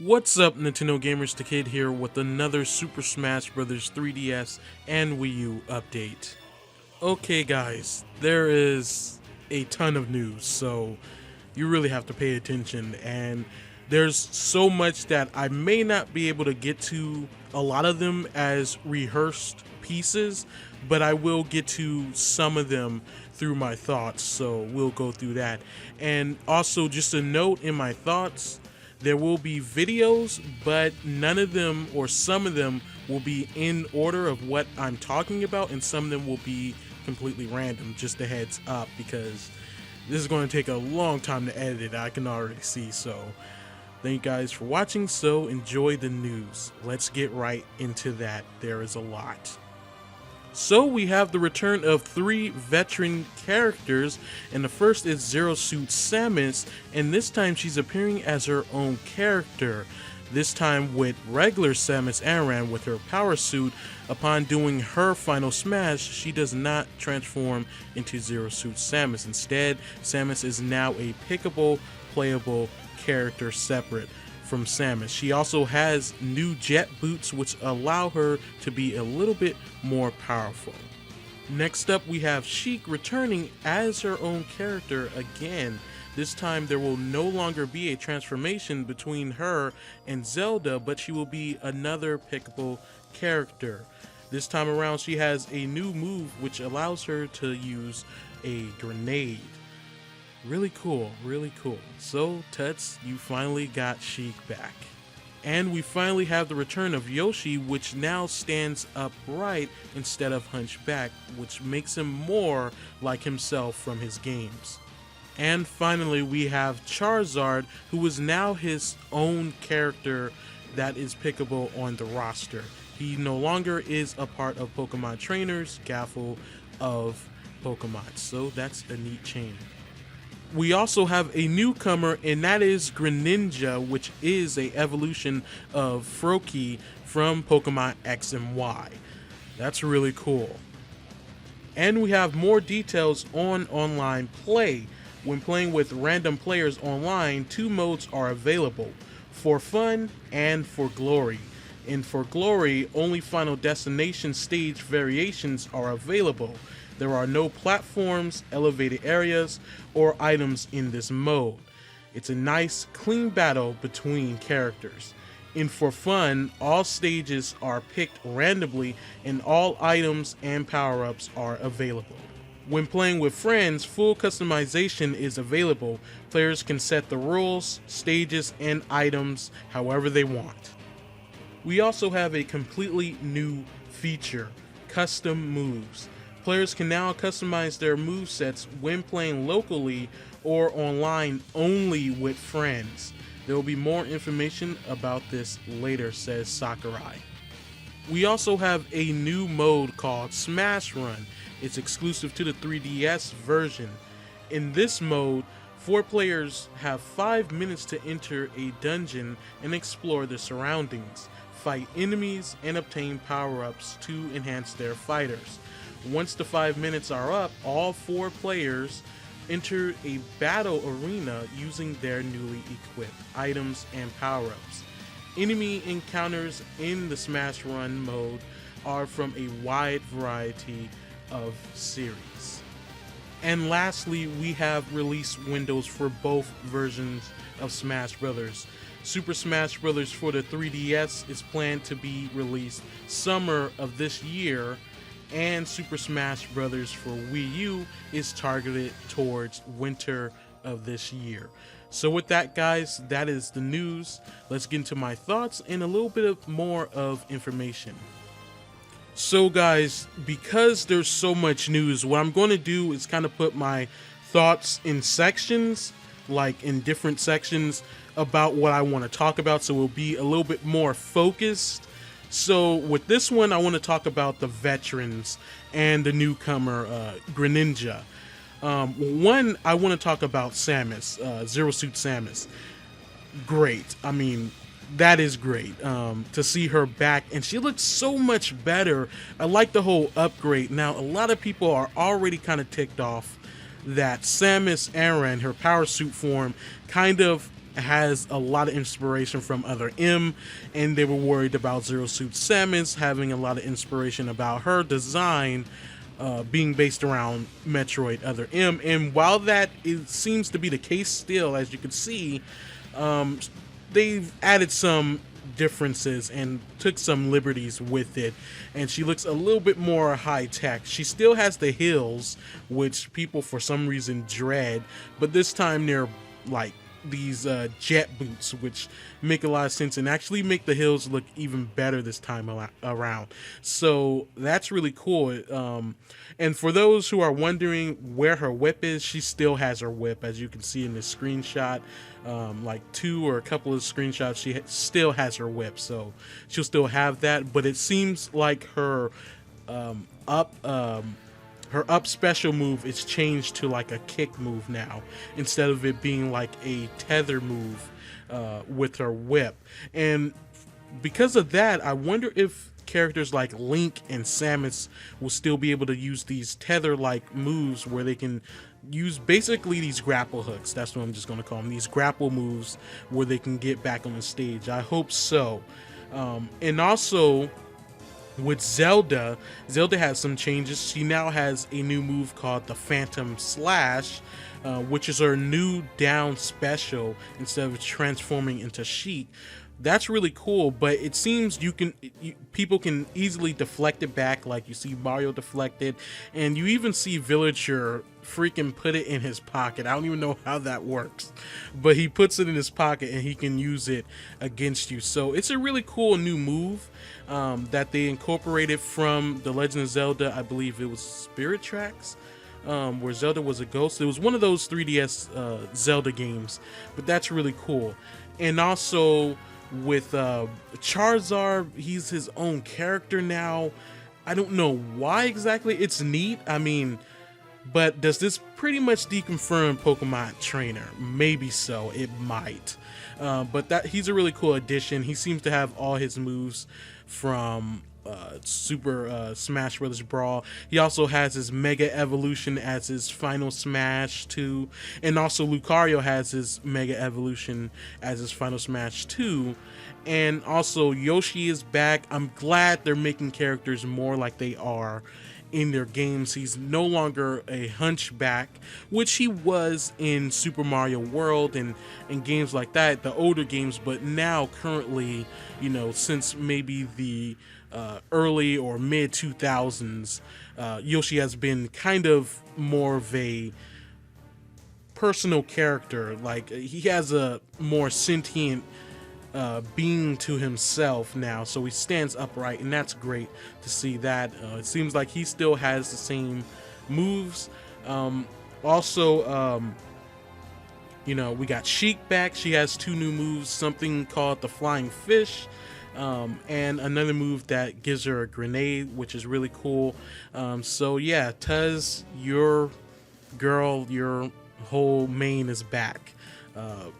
What's up, Nintendo Gamers? The Kid here with another Super Smash Bros. 3DS and Wii U update. Okay guys, there is a ton of news, so you really have to pay attention, and there's so much that I may not be able to get to a lot of them as rehearsed pieces, but I will get to some of them through my thoughts, so we'll go through that. And also, just a note in my thoughts, there will be videos, but none of them or some of them will be in order of what I'm talking about, and some of them will be completely random, just a heads up, because this is going to take a long time to edit it, I can already see. So thank you guys for watching, so enjoy the news. Let's get right into that. There is a lot. So we have the return of 3 veteran characters, and the first is Zero Suit Samus, and this time she's appearing as her own character. This time with regular Samus Aran with her power suit. Upon doing her final smash, she does not transform into Zero Suit Samus. Instead, Samus is now a pickable, playable character separate from Samus. She also has new jet boots, which allow her to be a little bit more powerful. Next up, we have Sheik returning as her own character again. This time there will no longer be a transformation between her and Zelda, but she will be another pickable character. This time around she has a new move which allows her to use a grenade. Really cool, really cool. So Tuts, you finally got Sheik back. And we finally have the return of Yoshi, which now stands upright instead of hunchback, which makes him more like himself from his games. And finally we have Charizard, who is now his own character that is pickable on the roster. He no longer is a part of Pokemon Trainers Gaffle of Pokemon, so that's a neat change. We also have a newcomer, and that is Greninja, which is a evolution of Froakie from Pokemon X and Y. That's really cool. And we have more details on online play. When playing with random players online, 2 modes are available, for fun and for glory. And for glory, only Final Destination stage variations are available. There are no platforms, elevated areas, or items in this mode. It's a nice, clean battle between characters. And for fun, all stages are picked randomly and all items and power-ups are available. When playing with friends, full customization is available. Players can set the rules, stages, and items however they want. We also have a completely new feature, custom moves. Players can now customize their movesets when playing locally or online only with friends. There will be more information about this later, says Sakurai. We also have a new mode called Smash Run. It's exclusive to the 3DS version. In this mode, 4 players have 5 minutes to enter a dungeon and explore the surroundings, fight enemies, and obtain power-ups to enhance their fighters. Once the 5 minutes are up, all 4 players enter a battle arena using their newly equipped items and power-ups. Enemy encounters in the Smash Run mode are from a wide variety of series. And lastly, we have release windows for both versions of Smash Bros. Super Smash Bros. For the 3DS is planned to be released summer of this year, and Super Smash Bros. For Wii U is targeted towards winter of this year. So with that, guys, that is the news. Let's get into my thoughts and a little bit more of information. So guys, because there's so much news, what I'm going to do is kind of put my thoughts in sections, like in different sections about what I want to talk about, so we'll be a little bit more focused. So with this one, I want to talk about the veterans and the newcomer, Greninja. One, I want to talk about Samus, Zero Suit Samus. Great. I mean, that is great to see her back, and she looks so much better. I like the whole upgrade. Now, a lot of people are already kind of ticked off that Samus Aran, her power suit form, kind of has a lot of inspiration from Other M, and they were worried about Zero Suit Samus having a lot of inspiration about her design being based around Metroid Other M. And while that seems to be the case still, as you can see, they've added some differences and took some liberties with it, and she looks a little bit more high tech. She still has the hills, which people for some reason dread, but this time they're like these jet boots, which make a lot of sense and actually make the hills look even better this time around. So that's really cool. And for those who are wondering where her whip is, she still has her whip, as you can see in this screenshot. Like two or a couple of screenshots, she still has her whip, so she'll still have that. But it seems like her up special move is changed to like a kick move now, instead of it being like a tether move with her whip. And because of that, I wonder if characters like Link and Samus will still be able to use these tether like moves, where they can use basically these grapple hooks. That's what I'm just going to call them, these grapple moves, where they can get back on the stage. I hope so. And also with Zelda has some changes. She now has a new move called the Phantom Slash, which is her new down special instead of transforming into Sheik. That's really cool, but it seems people can easily deflect it back, like you see Mario deflected, and you even see Villager freaking put it in his pocket. I don't even know how that works, but he puts it in his pocket and he can use it against you. So it's a really cool new move that they incorporated from The Legend of Zelda. I believe it was Spirit Tracks, where Zelda was a ghost. It was one of those 3DS Zelda games, but that's really cool. And also with Charizard, he's his own character now. I don't know why exactly. It's neat. I mean, but does this pretty much deconfirm Pokemon Trainer? Maybe so. It might. But he's a really cool addition. He seems to have all his moves from Super Smash Bros. Brawl. He also has his Mega Evolution as his final Smash too, and also Lucario has his Mega Evolution as his final Smash too. And also Yoshi is back. I'm glad they're making characters more like they are in their games. He's no longer a hunchback, which he was in Super Mario World and games like that, the older games. But now currently, you know, since maybe the early or mid 2000s, Yoshi has been kind of more of a personal character. Like, he has a more sentient being to himself now, so he stands upright, and that's great to see that. It seems like he still has the same moves. Also, you know, we got Sheik back. She has two new moves, something called the Flying Fish, and another move that gives her a grenade, which is really cool. So yeah, Tuz, your girl, your whole main is back.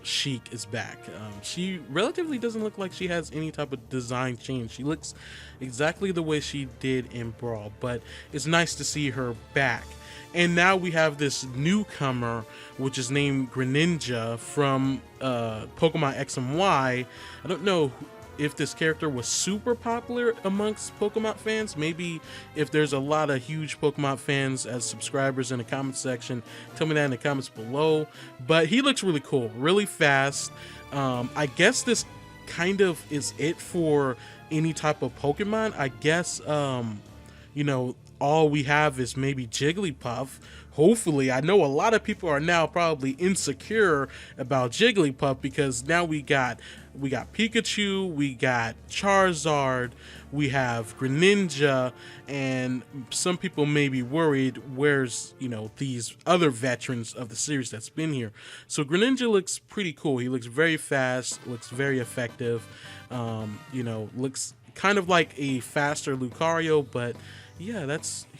Sheik is back. She relatively doesn't look like she has any type of design change. She looks exactly the way she did in Brawl, but it's nice to see her back. And now we have this newcomer, which is named Greninja from Pokemon X and Y. I don't know if this character was super popular amongst Pokemon fans. Maybe if there's a lot of huge Pokemon fans as subscribers in the comment section, tell me that in the comments below. But he looks really cool, really fast. I guess this kind of is it for any type of Pokemon. I guess, you know, all we have is maybe Jigglypuff. Hopefully, I know a lot of people are now probably insecure about Jigglypuff, because now we got Pikachu, we got Charizard, we have Greninja, and some people may be worried, where's, you know, these other veterans of the series that's been here. So Greninja looks pretty cool. He looks very fast, looks very effective, you know, looks kind of like a faster Lucario, but yeah,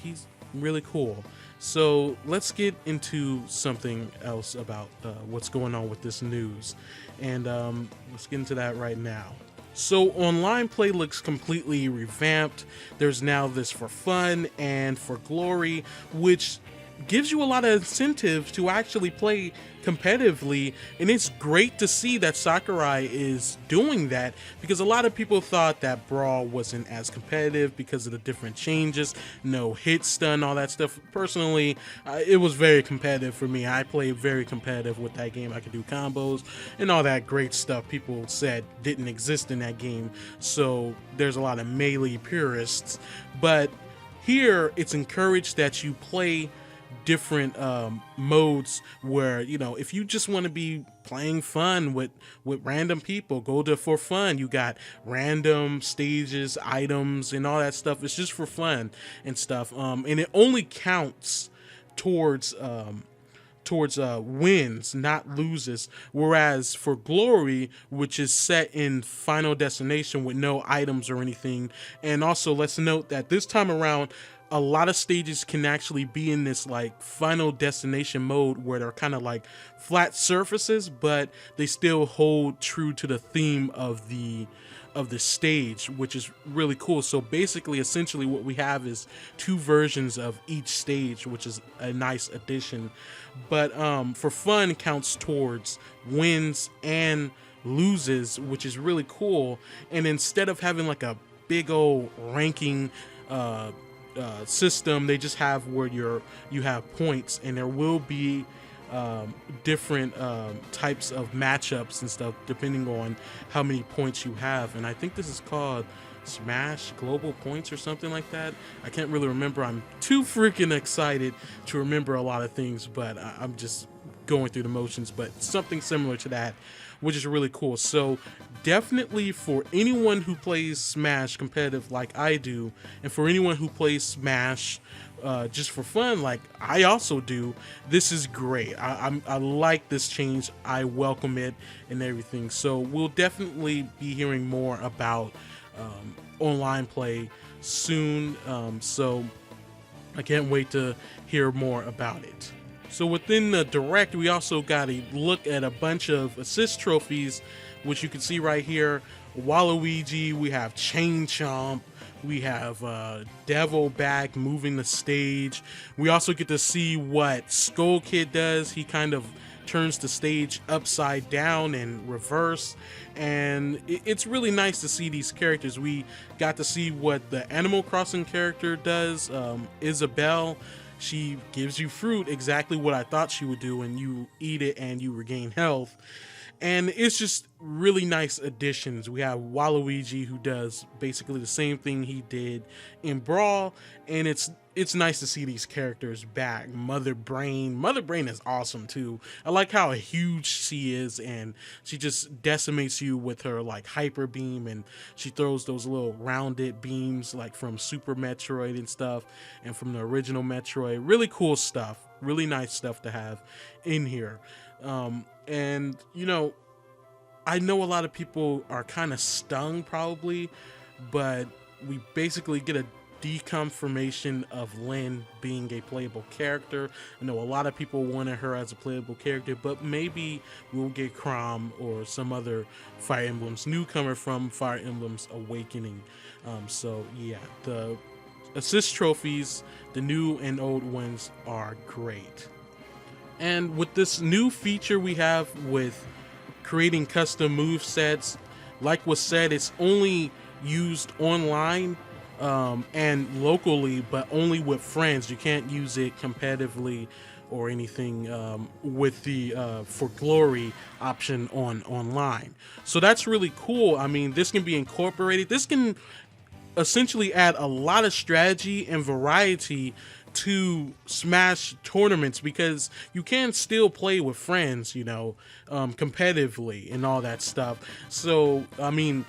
he's really cool. So let's get into something else about what's going on with this news, and let's get into that right now. So online play looks completely revamped. There's now this for fun and for glory, which gives you a lot of incentive to actually play competitively, and it's great to see that Sakurai is doing that, because a lot of people thought that Brawl wasn't as competitive because of the different changes, no hit stun, all that stuff. Personally, it was very competitive for me. I played very competitive with that game. I could do combos and all that great stuff people said didn't exist in that game, so there's a lot of melee purists. But here it's encouraged that you play different modes where, you know, if you just want to be playing fun with random people, go to for fun. You got random stages, items, and all that stuff. It's just for fun and stuff. And it only counts towards wins, not loses. Whereas for glory, which is set in Final Destination with no items or anything, and also let's note that this time around, a lot of stages can actually be in this like Final Destination mode where they're kind of like flat surfaces, but they still hold true to the theme of the stage, which is really cool. So basically, essentially what we have is 2 versions of each stage, which is a nice addition. But for fun counts towards wins and loses, which is really cool. And instead of having like a big old ranking system, they just have where you have points, and there will be different types of matchups and stuff depending on how many points you have. And I think this is called Smash Global Points or something like that. I can't really remember. I'm too freaking excited to remember a lot of things, but I'm just going through the motions. But something similar to that, which is really cool. So definitely for anyone who plays Smash competitive like I do, and for anyone who plays Smash just for fun like I also do, this is great. I like this change. I welcome it and everything. So we'll definitely be hearing more about online play soon. So I can't wait to hear more about it. So within the Direct, we also got a look at a bunch of assist trophies, which you can see right here. Waluigi, we have Chain Chomp, we have Devil back moving the stage. We also get to see what Skull Kid does. He kind of turns the stage upside down and reverse, and it's really nice to see these characters. We got to see what the Animal Crossing character does, Isabelle. She gives you fruit, exactly what I thought she would do, and you eat it and you regain health. And it's just really nice additions. We have Waluigi, who does basically the same thing he did in Brawl, and it's nice to see these characters back. Mother Brain is awesome too. I like how huge she is, and she just decimates you with her like hyper beam, and she throws those little rounded beams like from Super Metroid and stuff, and from the original Metroid. Really cool stuff. Really nice stuff to have in here. And you know, I know a lot of people are kind of stung probably, but we basically get a deconfirmation of Lyn being a playable character. I know a lot of people wanted her as a playable character, but maybe we'll get Chrom or some other Fire Emblems newcomer from Fire Emblems Awakening. So yeah, the assist trophies, the new and old ones, are great. And with this new feature we have with creating custom move sets, like was said, it's only used online and locally, but only with friends. You can't use it competitively or anything with the for glory option online. So that's really cool. I mean, this can be incorporated. This can essentially add a lot of strategy and variety to Smash tournaments, because you can still play with friends, you know, competitively and all that stuff. So I mean,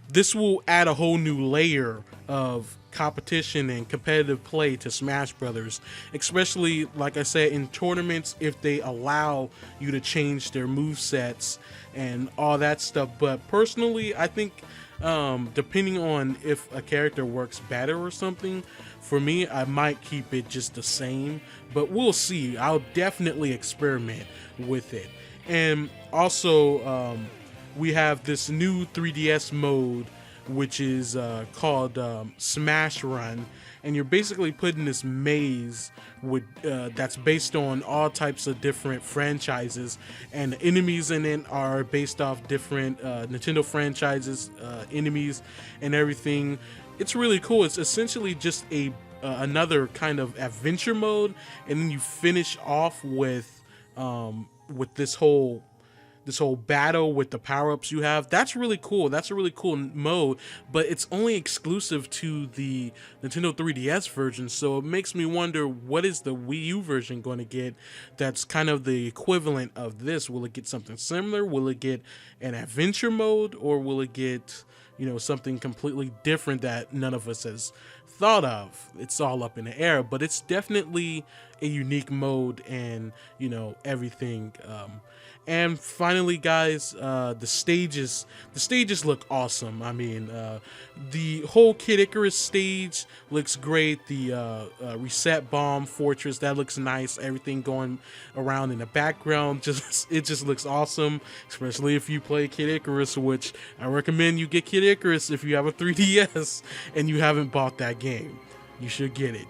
this will add a whole new layer of competition and competitive play to Smash Brothers, especially like I said in tournaments, if they allow you to change their move sets and all that stuff. But personally, I think depending on if a character works better or something, for me, I might keep it just the same, but we'll see. I'll definitely experiment with it. And also, we have this new 3DS mode, which is called Smash Run, and you're basically put in this maze with that's based on all types of different franchises, and the enemies in it are based off different Nintendo franchises, enemies and everything. It's really cool. It's essentially just a another kind of adventure mode, and then you finish off with this whole battle with the power-ups you have. That's really cool. That's a really cool mode, but it's only exclusive to the Nintendo 3DS version, so it makes me wonder, what is the Wii U version going to get that's kind of the equivalent of this? Will it get something similar? Will it get an adventure mode, or will it get, you know, something completely different that none of us has thought of? It's all up in the air, but it's definitely a unique mode, and, you know, everything. And finally, guys, the stages look awesome. I mean, the whole Kid Icarus stage looks great. The Reset Bomb Fortress, that looks nice. Everything going around in the background, it just looks awesome, especially if you play Kid Icarus, which I recommend you get Kid Icarus if you have a 3DS and you haven't bought that game. You should get it.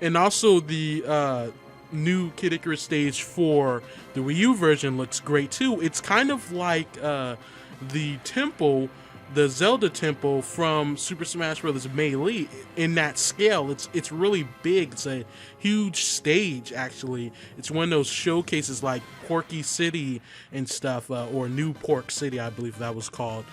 And also the new Kid Icarus stage for the Wii U version looks great too. It's kind of like the temple, the Zelda temple from Super Smash Bros. Melee in that scale. It's really big. It's a huge stage, actually. It's one of those showcases like Porky City and stuff, or New Pork City, I believe that was called,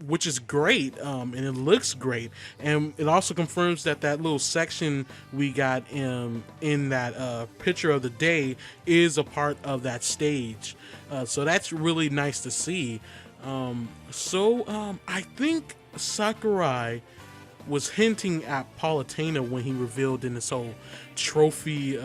which is great, and it looks great. And it also confirms that that little section we got in that picture of the day is a part of that stage. So that's really nice to see. I think Sakurai was hinting at Palutena when he revealed in this whole trophy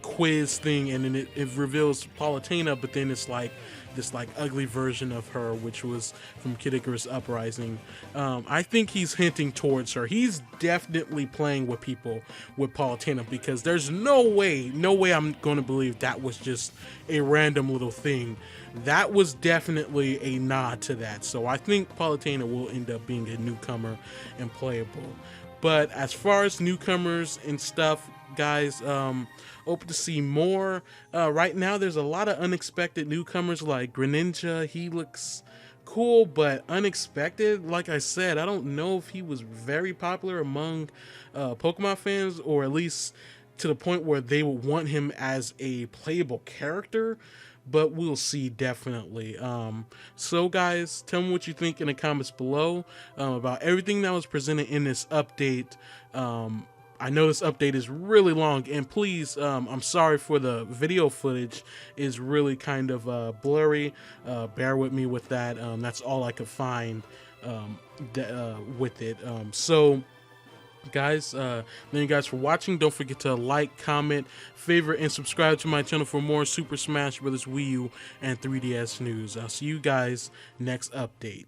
quiz thing, and then it reveals Palutena, but then it's like this ugly version of her, which was from Kid Icarus Uprising. I think he's hinting towards her. He's definitely playing with people with Palutena, because there's no way I'm going to believe that was just a random little thing. That was definitely a nod to that. So I think Palutena will end up being a newcomer and playable. But as far as newcomers and stuff, guys, open to see more. Right now there's a lot of unexpected newcomers like Greninja. He looks cool but unexpected. Like I said, I don't know if he was very popular among Pokemon fans, or at least to the point where they would want him as a playable character, but we'll see, definitely. So guys, tell me what you think in the comments below about everything that was presented in this update. I know this update is really long, and please, I'm sorry for the video footage is really kind of blurry. Bear with me with that. That's all I could find with it. So guys, thank you guys for watching. Don't forget to like, comment, favorite, and subscribe to my channel for more Super Smash Bros. Wii U and 3DS news. I'll see you guys next update.